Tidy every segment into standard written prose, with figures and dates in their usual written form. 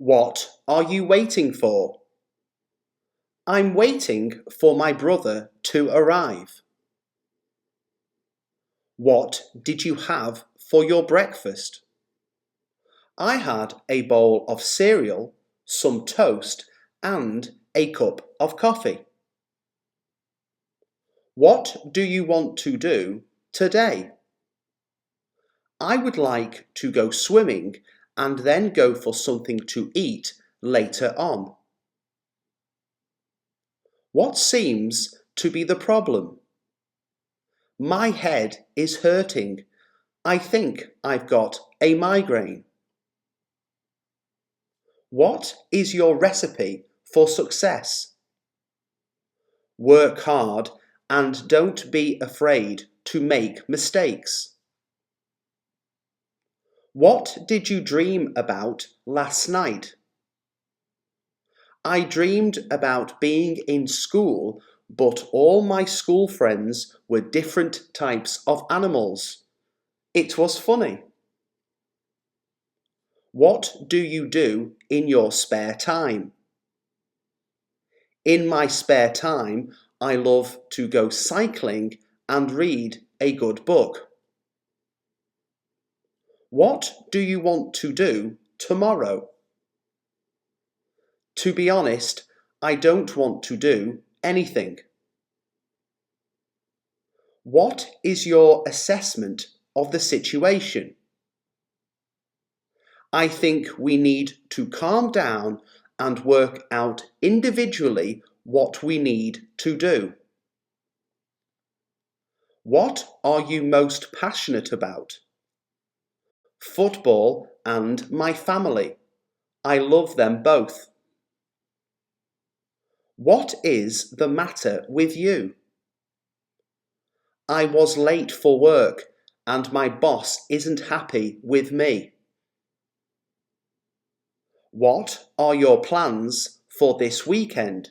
What are you waiting for? I'm waiting for my brother to arrive. What did you have for your breakfast? I had a bowl of cereal, some toast, and a cup of coffee. What do you want to do today? I would like to go swimming and then go for something to eat later on. What seems to be the problem? My head is hurting. I think I've got a migraine. What is your recipe for success? Work hard and don't be afraid to make mistakes. What did you dream about last night? I dreamed about being in school, but all my school friends were different types of animals. It was funny. What do you do in your spare time? In my spare time, I love to go cycling and read a good book. What do you want to do tomorrow? To be honest, I don't want to do anything. What is your assessment of the situation? I think we need to calm down and work out individually what we need to do. What are you most passionate about? Football and my family. I love them both. What is the matter with you? I was late for work and my boss isn't happy with me. What are your plans for this weekend?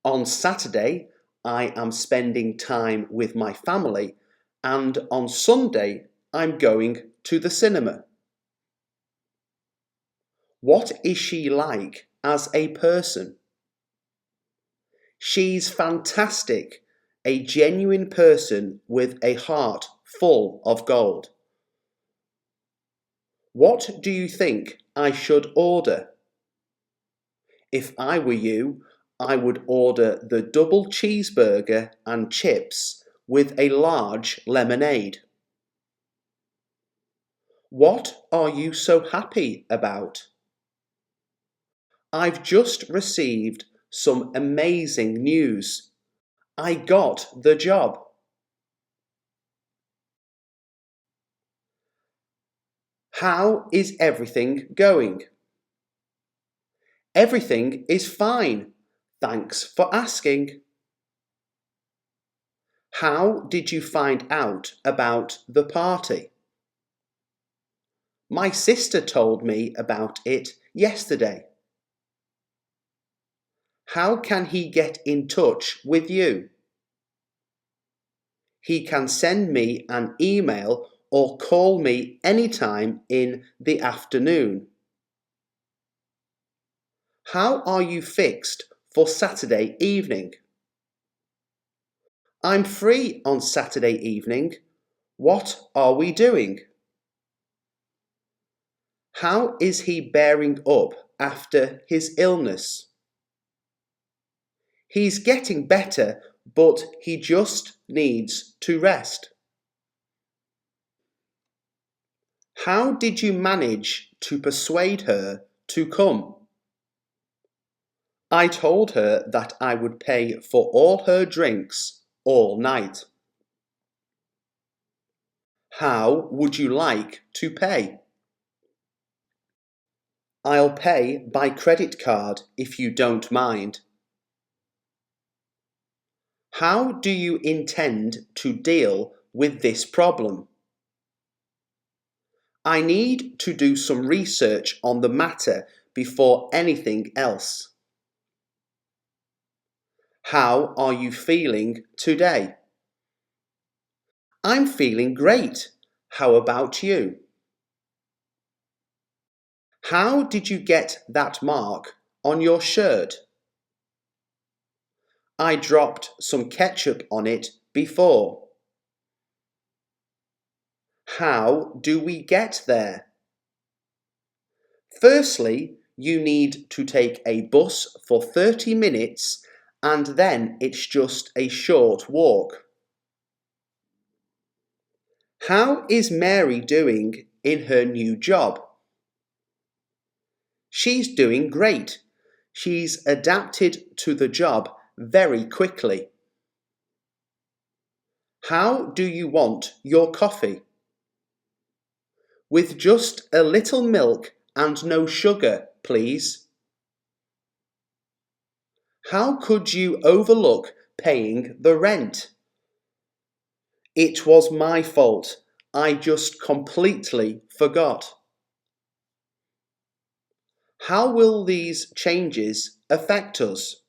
On Saturday, I am spending time with my family, and on Sunday, I'm going to the cinema. What is she like as a person? She's fantastic, a genuine person with a heart full of gold. What do you think I should order? If I were you, I would order the double cheeseburger and chips with a large lemonade. What are you so happy about? I've just received some amazing news. I got the job. How is everything going? Everything is fine. Thanks for asking. How did you find out about the party? My sister told me about it yesterday. How can he get in touch with you? He can send me an email or call me anytime in the afternoon. How are you fixed for Saturday evening? I'm free on Saturday evening. What are we doing? How is he bearing up after his illness? He's getting better, but he just needs to rest. How did you manage to persuade her to come? I told her that I would pay for all her drinks all night. How would you like to pay? I'll pay by credit card if you don't mind. How do you intend to deal with this problem? I need to do some research on the matter before anything else. How are you feeling today? I'm feeling great. How about you? How did you get that mark on your shirt? I dropped some ketchup on it before. How do we get there? Firstly, you need to take a bus for 30 minutes and then it's just a short walk. How is Mary doing in her new job? She's doing great. She's adapted to the job very quickly. How do you want your coffee? With just a little milk and no sugar, please. How could you overlook paying the rent? It was my fault. I just completely forgot. How will these changes affect us?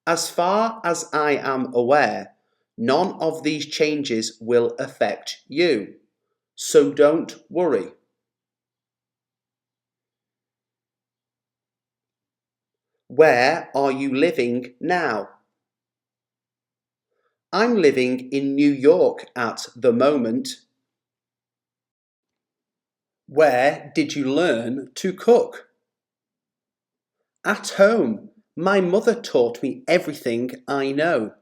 As far as I am aware, none of these changes will affect you, so don't worry. Where are you living now? I'm living in New York at the moment. Where did you learn to cook? At home. My mother taught me everything I know.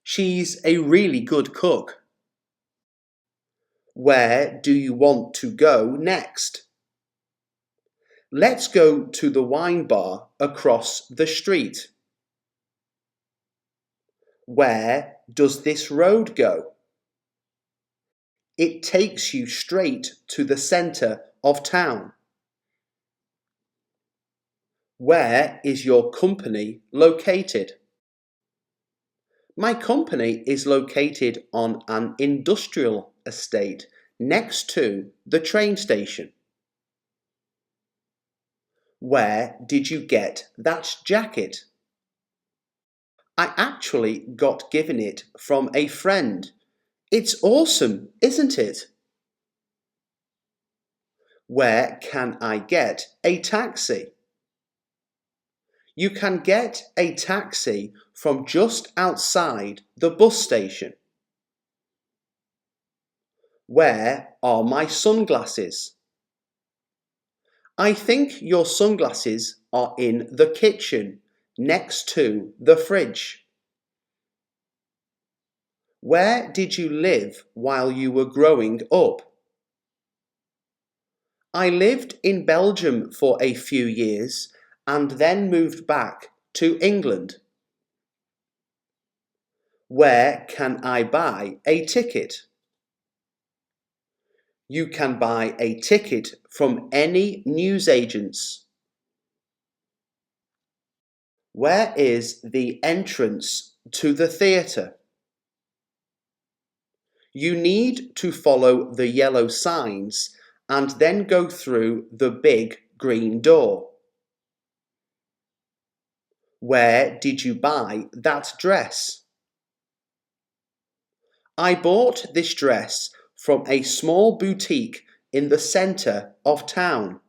She's a really good cook. Where do you want to go next? Let's go to the wine bar across the street. Where does this road go? It takes you straight to the centre of town. Where is your company located? My company is located on an industrial estate next to the train station. Where did you get that jacket? I actually got given it from a friend. It's awesome, isn't it? Where can I get a taxi? You can get a taxi from just outside the bus station. Where are my sunglasses? I think your sunglasses are in the kitchen, next to the fridge. Where did you live while you were growing up? I lived in Belgium for a few years and then moved back to England. Where can I buy a ticket? You can buy a ticket from any newsagents. Where is the entrance to the theatre? You need to follow the yellow signs and then go through the big green door. Where did you buy that dress? I bought this dress from a small boutique in the centre of town.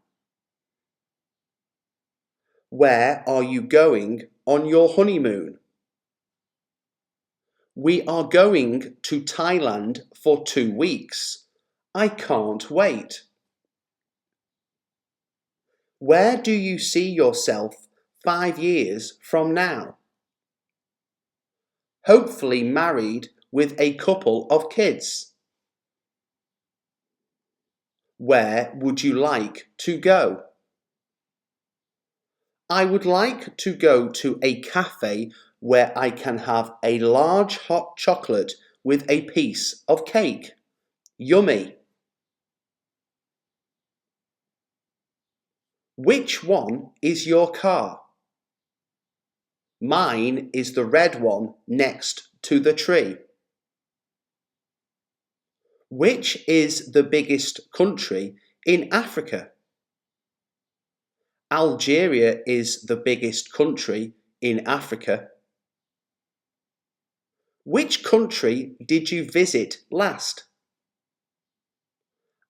Where are you going on your honeymoon? We are going to Thailand for 2 weeks. I can't wait. Where do you see yourself 5 years from now? Hopefully married with a couple of kids. Where would you like to go? I would like to go to a cafe where I can have a large hot chocolate with a piece of cake. Yummy! Which one is your car? Mine is the red one next to the tree. Which is the biggest country in Africa? Algeria is the biggest country in Africa. Which country did you visit last?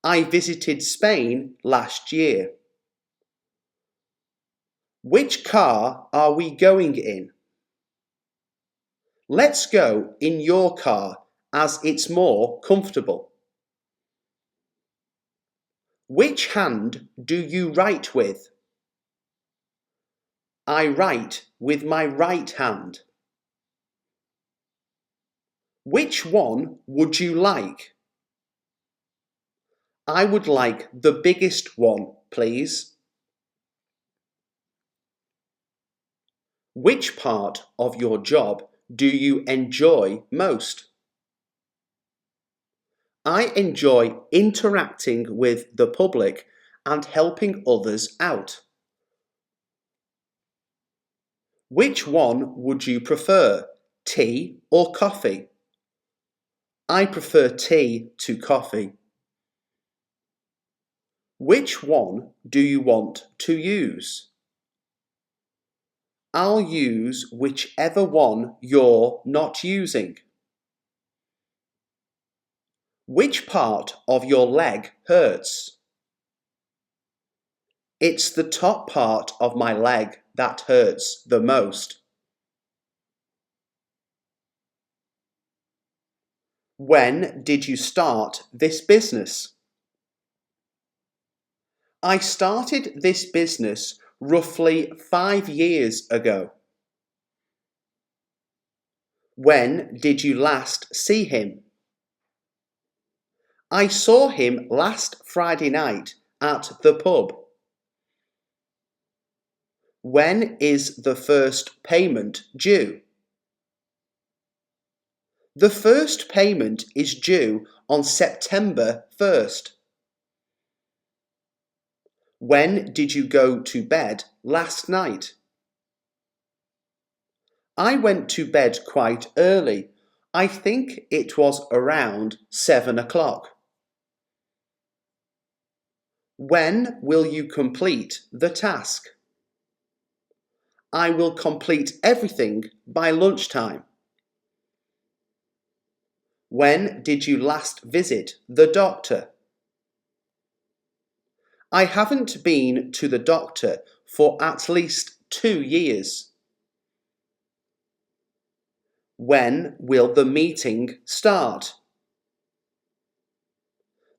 I visited Spain last year. Which car are we going in? Let's go in your car as it's more comfortable. Which hand do you write with? I write with my right hand. Which one would you like? I would like the biggest one, please. Which part of your job do you enjoy most? I enjoy interacting with the public and helping others out. Which one would you prefer, tea or coffee? I prefer tea to coffee. Which one do you want to use? I'll use whichever one you're not using. Which part of your leg hurts? It's the top part of my leg that hurts the most. When did you start this business? I started this business roughly 5 years ago. When did you last see him? I saw him last Friday night at the pub. When is the first payment due? The first payment is due on September 1st. When did you go to bed last night? I went to bed quite early. I think it was around 7 o'clock. When will you complete the task? I will complete everything by lunchtime. When did you last visit the doctor? I haven't been to the doctor for at least 2 years. When will the meeting start?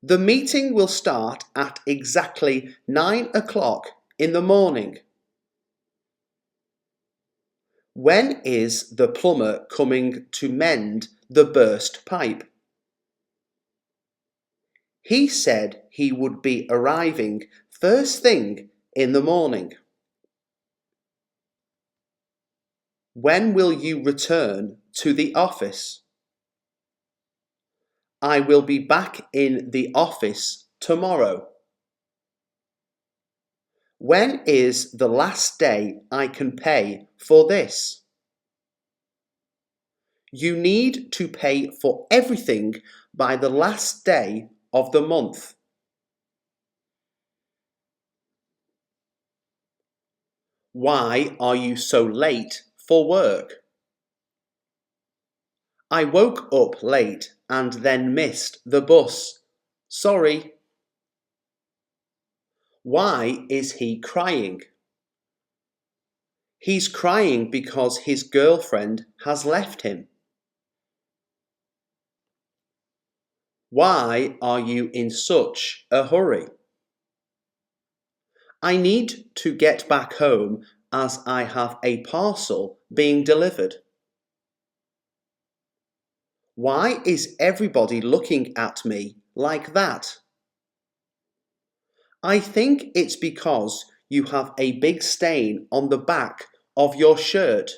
The meeting will start at exactly 9 o'clock in the morning. When is the plumber coming to mend the burst pipe? He said he would be arriving first thing in the morning. When will you return to the office? I will be back in the office tomorrow. When is the last day I can pay for this? You need to pay for everything by the last day of the month. Why are you so late for work? I woke up late and then missed the bus. Sorry. Why is he crying? He's crying because his girlfriend has left him. Why are you in such a hurry? I need to get back home as I have a parcel being delivered. Why is everybody looking at me like that? I think it's because you have a big stain on the back of your shirt.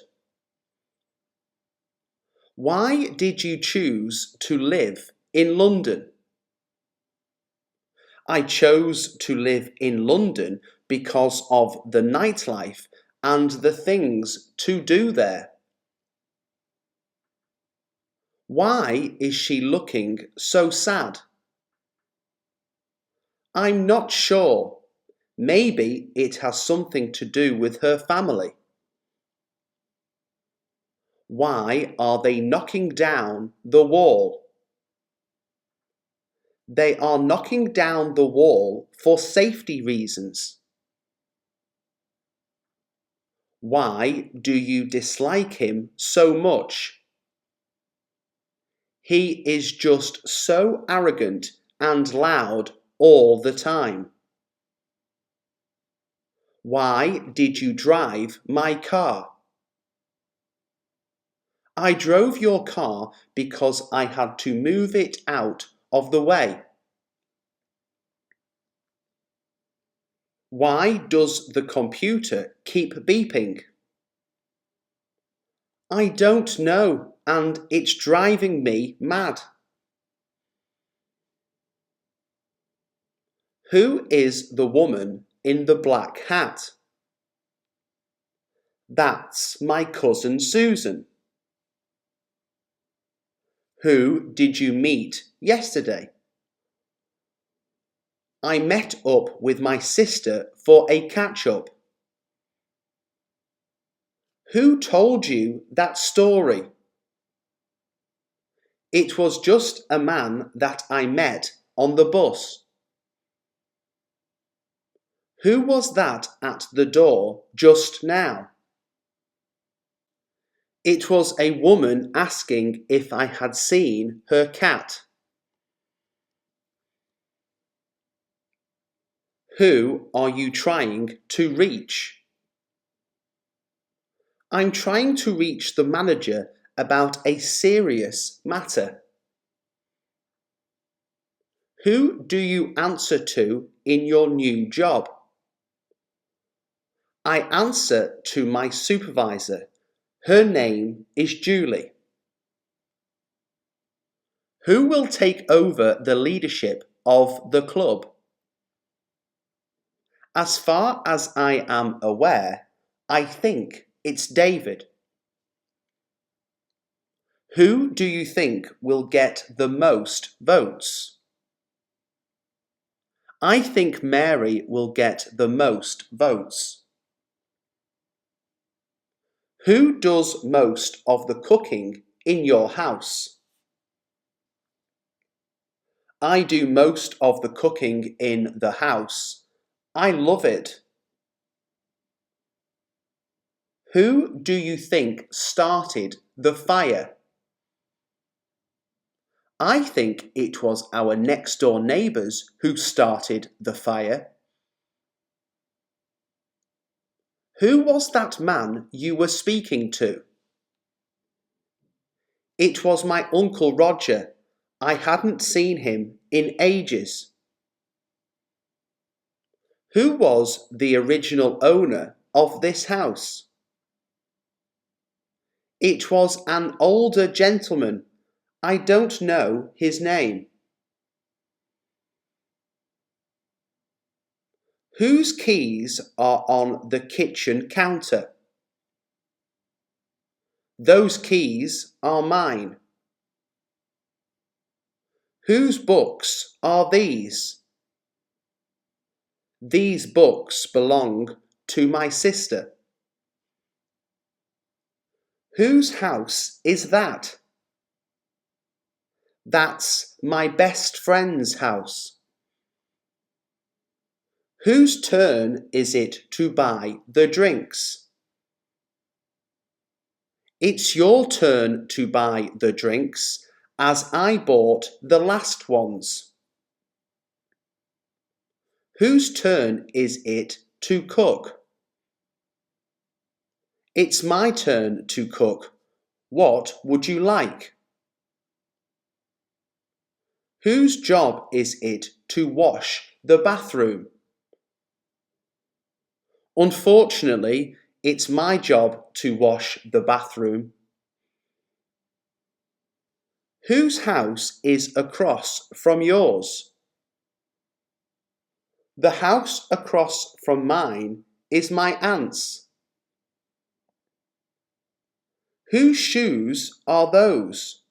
Why did you choose to live in London? I chose to live in London because of the nightlife and the things to do there. Why is she looking so sad? I'm not sure. Maybe it has something to do with her family. Why are they knocking down the wall? They are knocking down the wall for safety reasons. Why do you dislike him so much? He is just so arrogant and loud all the time. Why did you drive my car? I drove your car because I had to move it out of the way. Why does the computer keep beeping? I don't know, and it's driving me mad. Who is the woman in the black hat? That's my cousin Susan. Who did you meet yesterday? I met up with my sister for a catch-up. Who told you that story? It was just a man that I met on the bus. Who was that at the door just now? It was a woman asking if I had seen her cat. Who are you trying to reach? I'm trying to reach the manager about a serious matter. Who do you answer to in your new job? I answer to my supervisor. Her name is Julie. Who will take over the leadership of the club? As far as I am aware, I think it's David. Who do you think will get the most votes? I think Mary will get the most votes. Who does most of the cooking in your house? I do most of the cooking in the house. I love it. Who do you think started the fire? I think it was our next door neighbours who started the fire. Who was that man you were speaking to? It was my Uncle Roger. I hadn't seen him in ages. Who was the original owner of this house? It was an older gentleman. I don't know his name. Whose keys are on the kitchen counter? Those keys are mine. Whose books are these? These books belong to my sister. Whose house is that? That's my best friend's house. Whose turn is it to buy the drinks? It's your turn to buy the drinks, as I bought the last ones. Whose turn is it to cook? It's my turn to cook. What would you like? Whose job is it to wash the bathroom? Unfortunately, it's my job to wash the bathroom. Whose house is across from yours? The house across from mine is my aunt's. Whose shoes are those?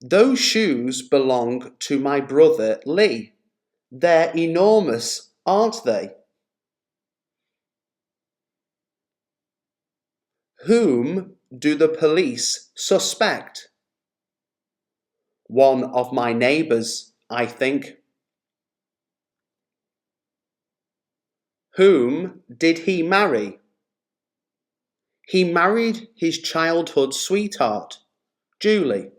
Those shoes belong to my brother Lee. They're enormous, aren't they? Whom do the police suspect? One of my neighbours, I think. Whom did he marry? He married his childhood sweetheart, Julie.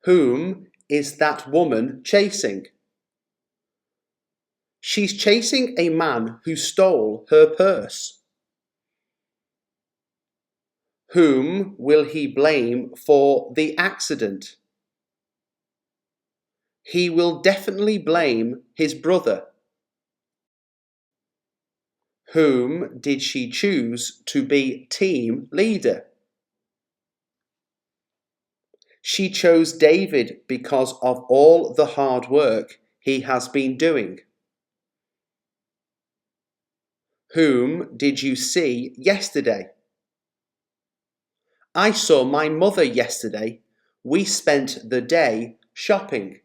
Whom is that woman chasing? She's chasing a man who stole her purse. Whom will he blame for the accident? He will definitely blame his brother. Whom did she choose to be team leader? She chose David because of all the hard work he has been doing. Whom did you see yesterday? I saw my mother yesterday. We spent the day shopping.